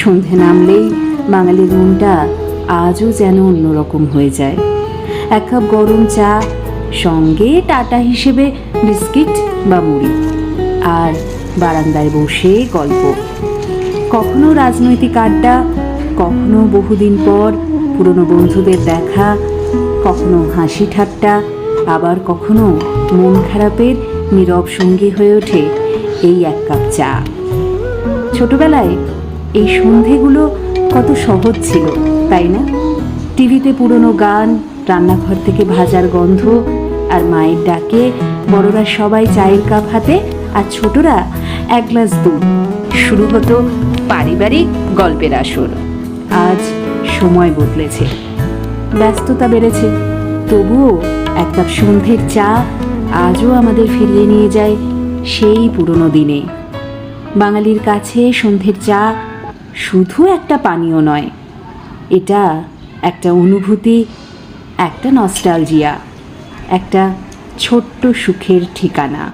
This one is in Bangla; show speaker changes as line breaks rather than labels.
সন্ধে নামলেই বাঙালির মনটা আজও যেন অন্যরকম হয়ে যায়। এক কাপ গরম চা, সঙ্গে টাটা হিসেবে বিস্কিট বা মুড়ি, আর বারান্দায় বসে গল্প। কখনো রাজনৈতিক আড্ডা, কখনো বহুদিন পর পুরনো বন্ধুদের দেখা, কখনো হাসি ঠাট্টা, আবার কখনো মন খারাপের নীরব সঙ্গী হয়ে ওঠে এই এক কাপ চা। ছোটবেলায় এই সন্ধেগুলো কত সহজ ছিল, তাই না? টিভিতে পুরনো গান, রান্নাঘর থেকে ভাজার গন্ধ, আর মায়ের ডাকে বড়রা সবাই চায়ের কাপ হাতে আর ছোটরা এক গ্লাস দুধ। শুরু হতো পারিবারিক গল্পের আসর। আজ সময় বদলেছে, ব্যস্ততা বেড়েছে, তবুও এক কাপ সন্ধ্যের চা আজও আমাদের ফিরিয়ে নিয়ে যায় সেই পুরনো দিনে। বাঙালির কাছে সন্ধ্যের চা শুধু একটা পানীয় নয়, এটা একটা অনুভূতি, একটা নস্টালজিয়া, একটা ছোট্ট সুখের ঠিকানা।